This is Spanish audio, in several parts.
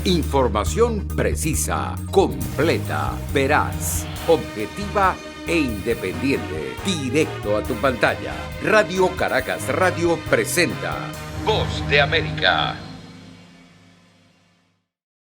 Información precisa, completa, veraz, objetiva e independiente. Directo a tu pantalla. Radio Caracas Radio presenta Voz de América.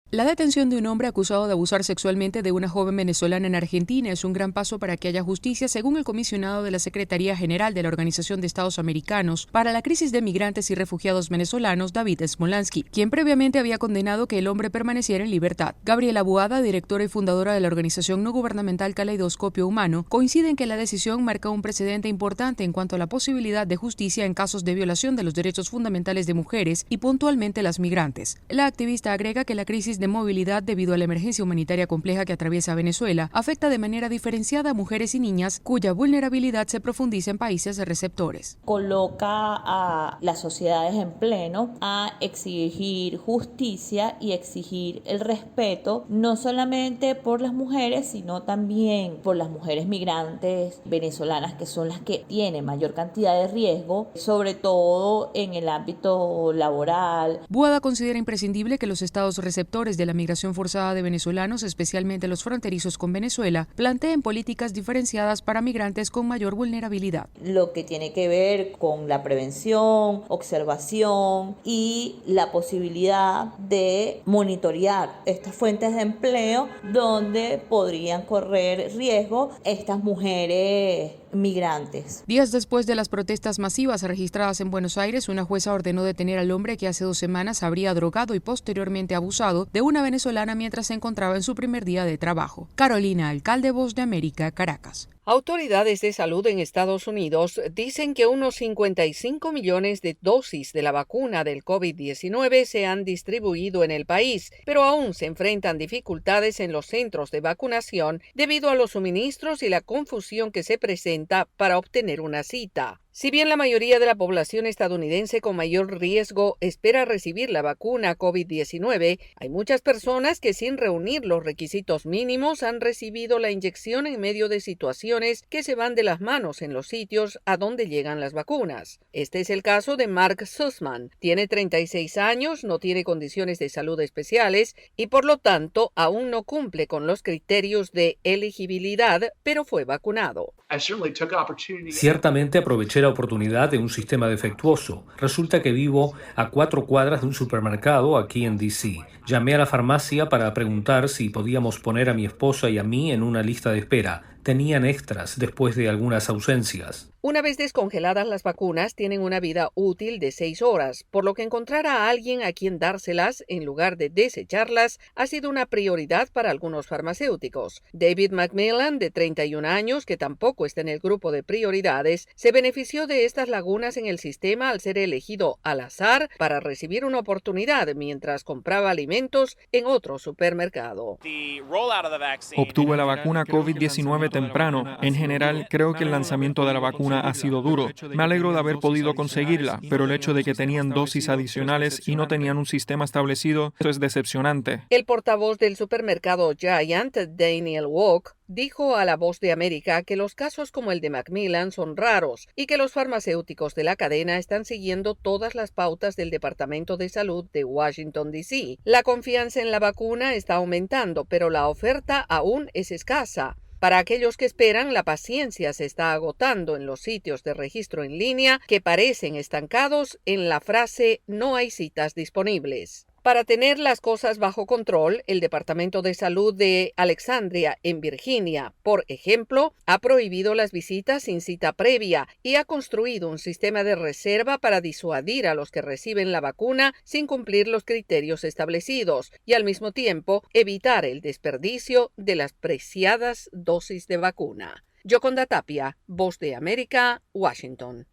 La detención de un hombre acusado de abusar sexualmente de una joven venezolana en Argentina es un gran paso para que haya justicia, según el comisionado de la Secretaría General de la Organización de Estados Americanos para la Crisis de Migrantes y Refugiados Venezolanos, David Smolansky, quien previamente había condenado que el hombre permaneciera en libertad. Gabriela Boada, directora y fundadora de la organización no gubernamental Caleidoscopio Humano, coincide en que la decisión marca un precedente importante en cuanto a la posibilidad de justicia en casos de violación de los derechos fundamentales de mujeres y puntualmente las migrantes. La activista agrega que la crisis de movilidad debido a la emergencia humanitaria compleja que atraviesa Venezuela afecta de manera diferenciada a mujeres y niñas cuya vulnerabilidad se profundiza en países receptores. Coloca a las sociedades en pleno a exigir justicia y exigir el respeto no solamente por las mujeres sino también por las mujeres migrantes venezolanas, que son las que tienen mayor cantidad de riesgo, sobre todo en el ámbito laboral. Boada considera imprescindible que los estados receptores de la migración forzada de venezolanos, especialmente los fronterizos con Venezuela, planteen políticas diferenciadas para migrantes con mayor vulnerabilidad. Lo que tiene que ver con la prevención, observación y la posibilidad de monitorear estas fuentes de empleo donde podrían correr riesgo estas mujeres migrantes. Días después de las protestas masivas registradas en Buenos Aires, una jueza ordenó detener al hombre que hace 2 semanas habría drogado y posteriormente abusado de una venezolana mientras se encontraba en su primer día de trabajo. Carolina Alcalde, Voz de América, Caracas. Autoridades de salud en Estados Unidos dicen que unos 55 millones de dosis de la vacuna del COVID-19 se han distribuido en el país, pero aún se enfrentan dificultades en los centros de vacunación debido a los suministros y la confusión que se presenta para obtener una cita. Si bien la mayoría de la población estadounidense con mayor riesgo espera recibir la vacuna COVID-19, hay muchas personas que sin reunir los requisitos mínimos han recibido la inyección en medio de situaciones que se van de las manos en los sitios a donde llegan las vacunas. Este es el caso de Mark Sussman. Tiene 36 años, no tiene condiciones de salud especiales y por lo tanto aún no cumple con los criterios de elegibilidad, pero fue vacunado. Ciertamente aproveché la oportunidad de un sistema defectuoso. Resulta que vivo a 4 cuadras de un supermercado aquí en D.C. Llamé a la farmacia para preguntar si podíamos poner a mi esposa y a mí en una lista de espera. Tenían extras después de algunas ausencias. Una vez descongeladas las vacunas tienen una vida útil de 6 horas, por lo que encontrar a alguien a quien dárselas en lugar de desecharlas ha sido una prioridad para algunos farmacéuticos. David McMillan, de 31 años, que tampoco está en el grupo de prioridades, se benefició de estas lagunas en el sistema al ser elegido al azar para recibir una oportunidad mientras compraba alimentos en otro supermercado. Obtuve la vacuna COVID-19 temprano. En general, creo que el lanzamiento de la vacuna ha sido duro. Me alegro de haber podido conseguirla, pero el hecho de que tenían dosis adicionales y no tenían un sistema establecido, eso es decepcionante. El portavoz del supermercado Giant, Daniel Walk, dijo a La Voz de América que los casos como el de Macmillan son raros y que los farmacéuticos de la cadena están siguiendo todas las pautas del Departamento de Salud de Washington, D.C. La confianza en la vacuna está aumentando, pero la oferta aún es escasa. Para aquellos que esperan, la paciencia se está agotando en los sitios de registro en línea que parecen estancados en la frase "no hay citas disponibles". Para tener las cosas bajo control, el Departamento de Salud de Alexandria, en Virginia, por ejemplo, ha prohibido las visitas sin cita previa y ha construido un sistema de reserva para disuadir a los que reciben la vacuna sin cumplir los criterios establecidos y al mismo tiempo evitar el desperdicio de las preciadas dosis de vacuna. Yoconda Tapia, Voz de América, Washington.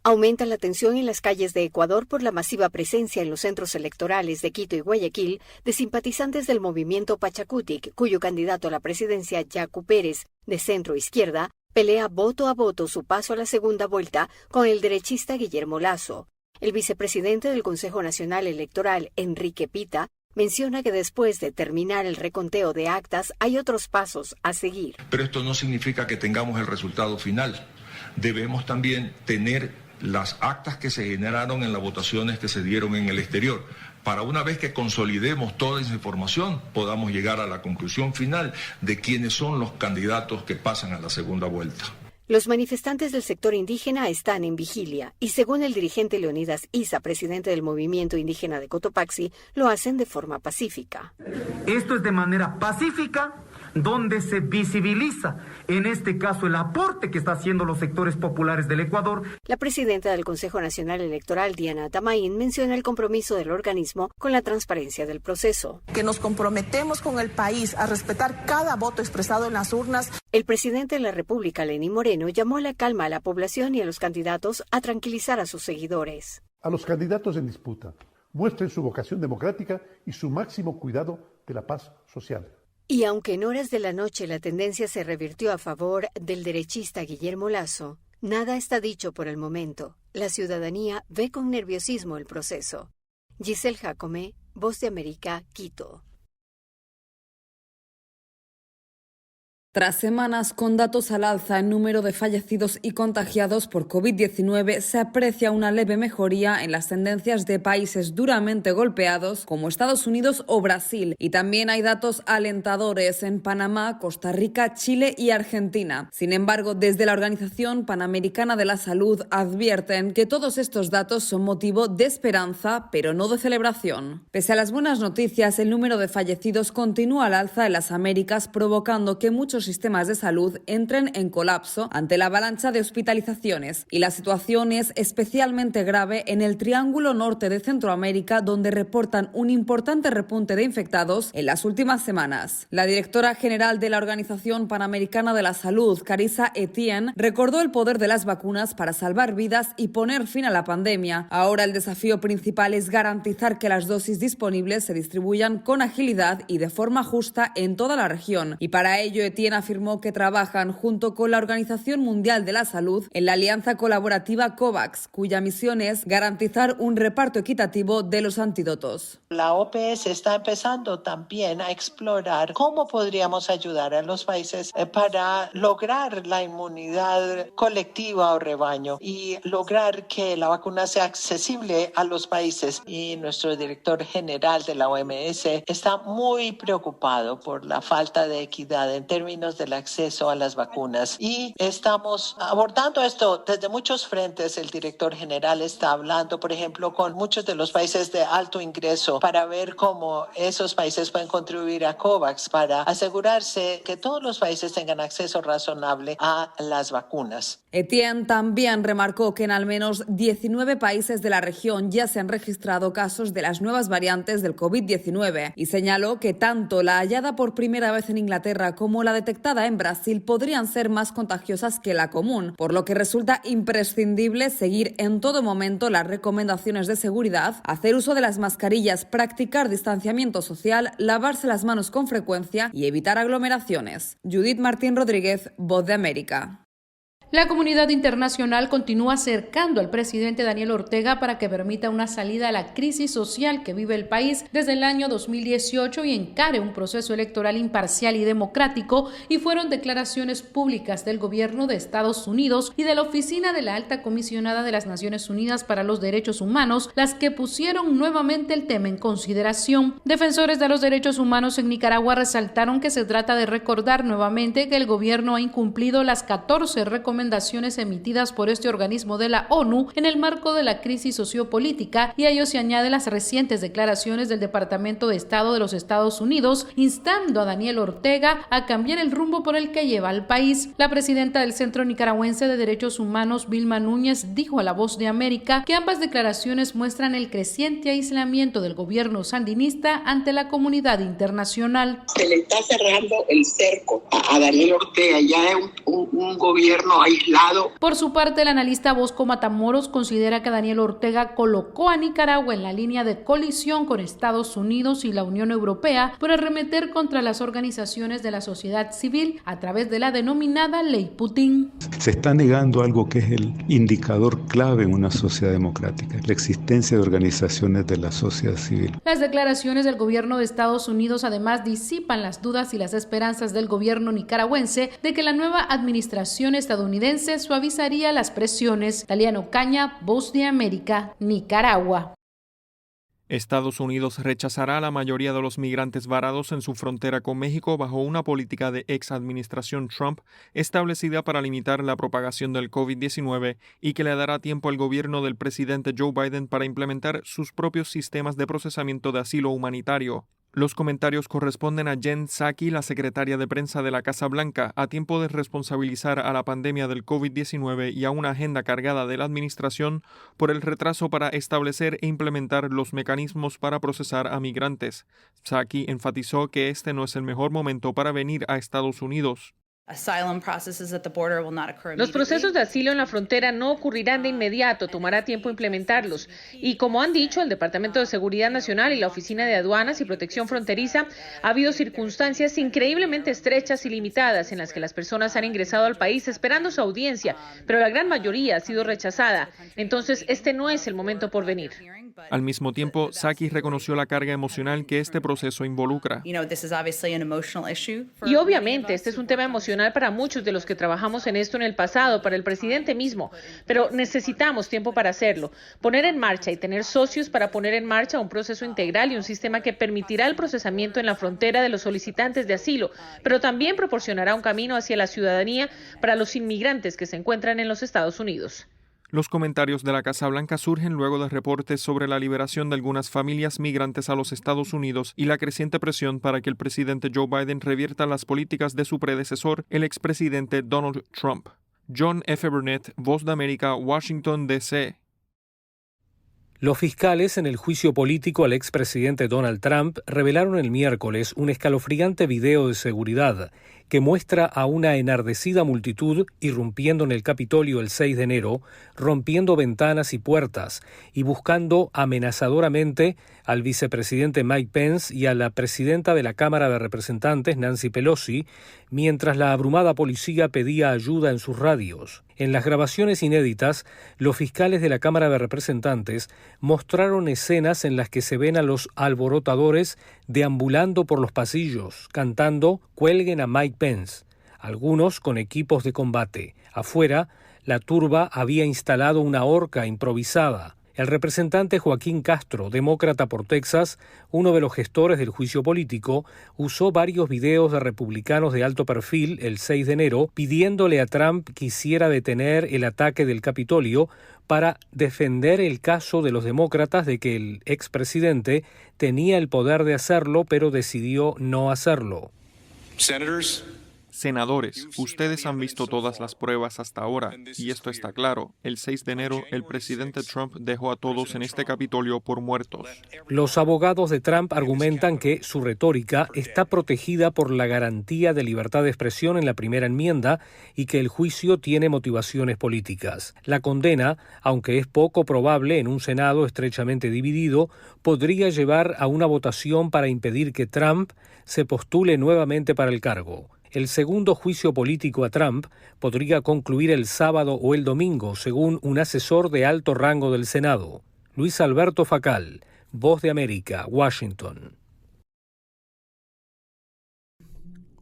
Aumenta la tensión en las calles de Ecuador por la masiva presencia en los centros electorales de Quito y Guayaquil de simpatizantes del movimiento Pachacutic, cuyo candidato a la presidencia, Yacu Pérez, de centro-izquierda, pelea voto a voto su paso a la segunda vuelta con el derechista Guillermo Lasso. El vicepresidente del Consejo Nacional Electoral, Enrique Pita, menciona que después de terminar el reconteo de actas hay otros pasos a seguir. Pero esto no significa que tengamos el resultado final. Debemos también tener las actas que se generaron en las votaciones que se dieron en el exterior, para una vez que consolidemos toda esa información, podamos llegar a la conclusión final de quiénes son los candidatos que pasan a la segunda vuelta. Los manifestantes del sector indígena están en vigilia y, según el dirigente Leonidas Issa, presidente del movimiento indígena de Cotopaxi, lo hacen de forma pacífica. Esto es de manera pacífica, donde se visibiliza, en este caso, el aporte que están haciendo los sectores populares del Ecuador. La presidenta del Consejo Nacional Electoral, Diana Tamaín, menciona el compromiso del organismo con la transparencia del proceso. Que nos comprometemos con el país a respetar cada voto expresado en las urnas. El presidente de la República, Lenín Moreno, llamó a la calma a la población y a los candidatos a tranquilizar a sus seguidores. A los candidatos en disputa, muestren su vocación democrática y su máximo cuidado de la paz social. Y aunque en horas de la noche la tendencia se revirtió a favor del derechista Guillermo Lasso, nada está dicho por el momento. La ciudadanía ve con nerviosismo el proceso. Giselle Jacome, Voz de América, Quito. Tras semanas con datos al alza en número de fallecidos y contagiados por COVID-19, se aprecia una leve mejoría en las tendencias de países duramente golpeados como Estados Unidos o Brasil. Y también hay datos alentadores en Panamá, Costa Rica, Chile y Argentina. Sin embargo, desde la Organización Panamericana de la Salud advierten que todos estos datos son motivo de esperanza, pero no de celebración. Pese a las buenas noticias, el número de fallecidos continúa al alza en las Américas, provocando que muchos sistemas de salud entren en colapso ante la avalancha de hospitalizaciones, y la situación es especialmente grave en el Triángulo Norte de Centroamérica, donde reportan un importante repunte de infectados en las últimas semanas. La directora general de la Organización Panamericana de la Salud, Carissa Etienne, recordó el poder de las vacunas para salvar vidas y poner fin a la pandemia. Ahora el desafío principal es garantizar que las dosis disponibles se distribuyan con agilidad y de forma justa en toda la región, y para ello Etienne afirmó que trabajan junto con la Organización Mundial de la Salud en la alianza colaborativa COVAX, cuya misión es garantizar un reparto equitativo de los antídotos. La OPS está empezando también a explorar cómo podríamos ayudar a los países para lograr la inmunidad colectiva o rebaño y lograr que la vacuna sea accesible a los países. Y nuestro director general de la OMS está muy preocupado por la falta de equidad en términos del acceso a las vacunas. Y estamos abordando esto desde muchos frentes. El director general está hablando, por ejemplo, con muchos de los países de alto ingreso para ver cómo esos países pueden contribuir a COVAX para asegurarse que todos los países tengan acceso razonable a las vacunas. Etienne también remarcó que en al menos 19 países de la región ya se han registrado casos de las nuevas variantes del COVID-19 y señaló que tanto la hallada por primera vez en Inglaterra como la detectada en Brasil podrían ser más contagiosas que la común, por lo que resulta imprescindible seguir en todo momento las recomendaciones de seguridad, hacer uso de las mascarillas, practicar distanciamiento social, lavarse las manos con frecuencia y evitar aglomeraciones. Judith Martín Rodríguez, Voz de América. La comunidad internacional continúa acercando al presidente Daniel Ortega para que permita una salida a la crisis social que vive el país desde el año 2018 y encare un proceso electoral imparcial y democrático, y fueron declaraciones públicas del gobierno de Estados Unidos y de la Oficina de la Alta Comisionada de las Naciones Unidas para los Derechos Humanos las que pusieron nuevamente el tema en consideración. Defensores de los derechos humanos en Nicaragua resaltaron que se trata de recordar nuevamente que el gobierno ha incumplido las 14 recomendaciones emitidas por este organismo de la ONU en el marco de la crisis sociopolítica, y a ello se añaden las recientes declaraciones del Departamento de Estado de los Estados Unidos instando a Daniel Ortega a cambiar el rumbo por el que lleva al país. La presidenta del Centro Nicaragüense de Derechos Humanos, Vilma Núñez, dijo a La Voz de América que ambas declaraciones muestran el creciente aislamiento del gobierno sandinista ante la comunidad internacional. Se le está cerrando el cerco a Daniel Ortega, ya es un gobierno aislado. Por su parte, el analista Bosco Matamoros considera que Daniel Ortega colocó a Nicaragua en la línea de colisión con Estados Unidos y la Unión Europea por arremeter contra las organizaciones de la sociedad civil a través de la denominada Ley Putin. Se está negando algo que es el indicador clave en una sociedad democrática, la existencia de organizaciones de la sociedad civil. Las declaraciones del gobierno de Estados Unidos además disipan las dudas y las esperanzas del gobierno nicaragüense de que la nueva administración estadounidense suavizaría las presiones. Taliano Caña, Voz de América, Nicaragua. Estados Unidos rechazará a la mayoría de los migrantes varados en su frontera con México bajo una política de ex-administración Trump establecida para limitar la propagación del COVID-19 y que le dará tiempo al gobierno del presidente Joe Biden para implementar sus propios sistemas de procesamiento de asilo humanitario. Los comentarios corresponden a Jen Psaki, la secretaria de prensa de la Casa Blanca, a tiempo de responsabilizar a la pandemia del COVID-19 y a una agenda cargada de la administración por el retraso para establecer e implementar los mecanismos para procesar a migrantes. Psaki enfatizó que este no es el mejor momento para venir a Estados Unidos. Los procesos de asilo en la frontera no ocurrirán de inmediato, tomará tiempo implementarlos. Y como han dicho el Departamento de Seguridad Nacional y la Oficina de Aduanas y Protección Fronteriza, ha habido circunstancias increíblemente estrechas y limitadas en las que las personas han ingresado al país esperando su audiencia, pero la gran mayoría ha sido rechazada. Entonces, este no es el momento por venir. Al mismo tiempo, Psaki reconoció la carga emocional que este proceso involucra. Y obviamente, este es un tema emocional para muchos de los que trabajamos en esto en el pasado, para el presidente mismo, pero necesitamos tiempo para hacerlo, poner en marcha y tener socios para poner en marcha un proceso integral y un sistema que permitirá el procesamiento en la frontera de los solicitantes de asilo, pero también proporcionará un camino hacia la ciudadanía para los inmigrantes que se encuentran en los Estados Unidos. Los comentarios de la Casa Blanca surgen luego de reportes sobre la liberación de algunas familias migrantes a los Estados Unidos y la creciente presión para que el presidente Joe Biden revierta las políticas de su predecesor, el expresidente Donald Trump. John F. Burnett, Voz de América, Washington, D.C. Los fiscales en el juicio político al expresidente Donald Trump revelaron el miércoles un escalofriante video de seguridad que muestra a una enardecida multitud irrumpiendo en el Capitolio el 6 de enero, rompiendo ventanas y puertas y buscando amenazadoramente al vicepresidente Mike Pence y a la presidenta de la Cámara de Representantes, Nancy Pelosi, mientras la abrumada policía pedía ayuda en sus radios. En las grabaciones inéditas, los fiscales de la Cámara de Representantes mostraron escenas en las que se ven a los alborotadores deambulando por los pasillos, cantando «Cuelguen a Mike Pence», algunos con equipos de combate. Afuera, la turba había instalado una horca improvisada. El representante Joaquín Castro, demócrata por Texas, uno de los gestores del juicio político, usó varios videos de republicanos de alto perfil el 6 de enero pidiéndole a Trump que hiciera detener el ataque del Capitolio para defender el caso de los demócratas de que el expresidente tenía el poder de hacerlo, pero decidió no hacerlo. Senadores, ustedes han visto todas las pruebas hasta ahora, y esto está claro. El 6 de enero, el presidente Trump dejó a todos en este Capitolio por muertos. Los abogados de Trump argumentan que su retórica está protegida por la garantía de libertad de expresión en la primera enmienda y que el juicio tiene motivaciones políticas. La condena, aunque es poco probable en un Senado estrechamente dividido, podría llevar a una votación para impedir que Trump se postule nuevamente para el cargo. El segundo juicio político a Trump podría concluir el sábado o el domingo, según un asesor de alto rango del Senado. Luis Alberto Facal, Voz de América, Washington.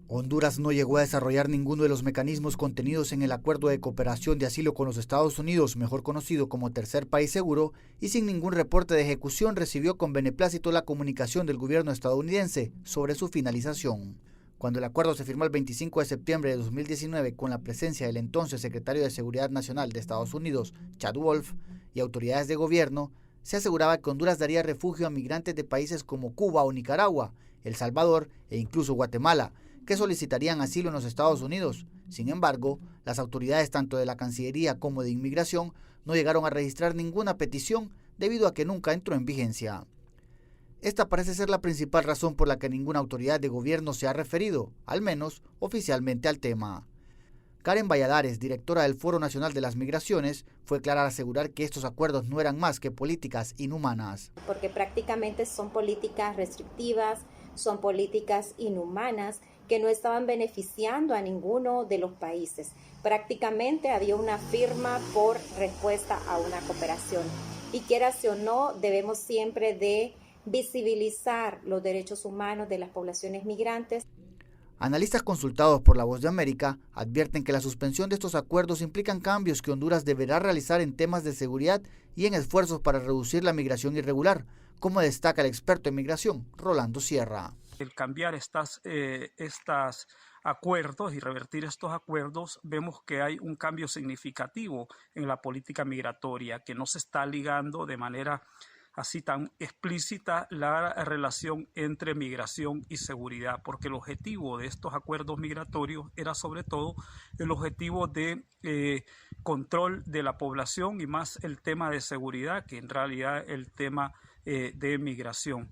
Honduras no llegó a desarrollar ninguno de los mecanismos contenidos en el Acuerdo de Cooperación de Asilo con los Estados Unidos, mejor conocido como Tercer País Seguro, y sin ningún reporte de ejecución recibió con beneplácito la comunicación del gobierno estadounidense sobre su finalización. Cuando el acuerdo se firmó el 25 de septiembre de 2019 con la presencia del entonces secretario de Seguridad Nacional de Estados Unidos, Chad Wolf, y autoridades de gobierno, se aseguraba que Honduras daría refugio a migrantes de países como Cuba o Nicaragua, El Salvador e incluso Guatemala, que solicitarían asilo en los Estados Unidos. Sin embargo, las autoridades tanto de la Cancillería como de Inmigración no llegaron a registrar ninguna petición debido a que nunca entró en vigencia. Esta parece ser la principal razón por la que ninguna autoridad de gobierno se ha referido, al menos oficialmente, al tema. Karen Valladares, directora del Foro Nacional de las Migraciones, fue clara al asegurar que estos acuerdos no eran más que políticas inhumanas. Porque prácticamente son políticas restrictivas, son políticas inhumanas que no estaban beneficiando a ninguno de los países. Prácticamente había una firma por respuesta a una cooperación. Y quieras o no, debemos siempre de visibilizar los derechos humanos de las poblaciones migrantes. Analistas consultados por La Voz de América advierten que la suspensión de estos acuerdos implican cambios que Honduras deberá realizar en temas de seguridad y en esfuerzos para reducir la migración irregular, como destaca el experto en migración, Rolando Sierra. El cambiar estos acuerdos y revertir estos acuerdos, vemos que hay un cambio significativo en la política migratoria, que no se está ligando de manera así tan explícita la relación entre migración y seguridad, porque el objetivo de estos acuerdos migratorios era sobre todo el objetivo de control de la población y más el tema de seguridad que en realidad el tema de migración.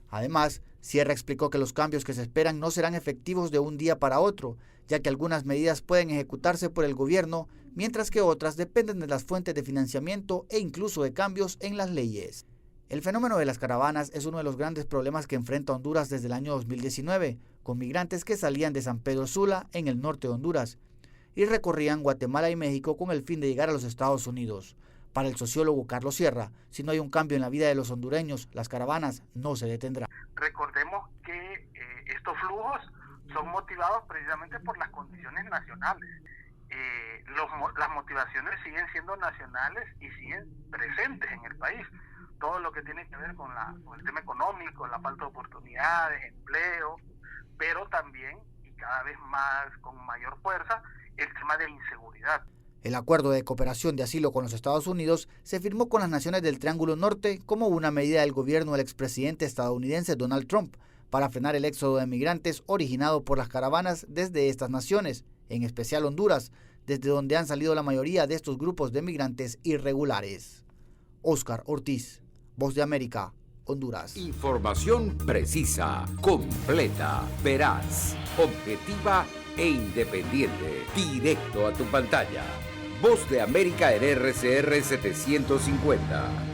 Además, Sierra explicó que los cambios que se esperan no serán efectivos de un día para otro, ya que algunas medidas pueden ejecutarse por el gobierno, mientras que otras dependen de las fuentes de financiamiento e incluso de cambios en las leyes. El fenómeno de las caravanas es uno de los grandes problemas que enfrenta Honduras desde el año 2019, con migrantes que salían de San Pedro Sula, en el norte de Honduras, y recorrían Guatemala y México con el fin de llegar a los Estados Unidos. Para el sociólogo Carlos Sierra, si no hay un cambio en la vida de los hondureños, las caravanas no se detendrán. Recordemos que estos flujos son motivados precisamente por las condiciones nacionales. Las motivaciones siguen siendo nacionales y siguen presentes en el país. Todo lo que tiene que ver con el tema económico, la falta de oportunidades, empleo, pero también, y cada vez más con mayor fuerza, el tema de inseguridad. El acuerdo de cooperación de asilo con los Estados Unidos se firmó con las naciones del Triángulo Norte como una medida del gobierno del expresidente estadounidense Donald Trump para frenar el éxodo de migrantes originado por las caravanas desde estas naciones, en especial Honduras, desde donde han salido la mayoría de estos grupos de migrantes irregulares. Óscar Ortiz, Voz de América, Honduras. Información precisa, completa, veraz, objetiva e independiente. Directo a tu pantalla. Voz de América en RCR 750.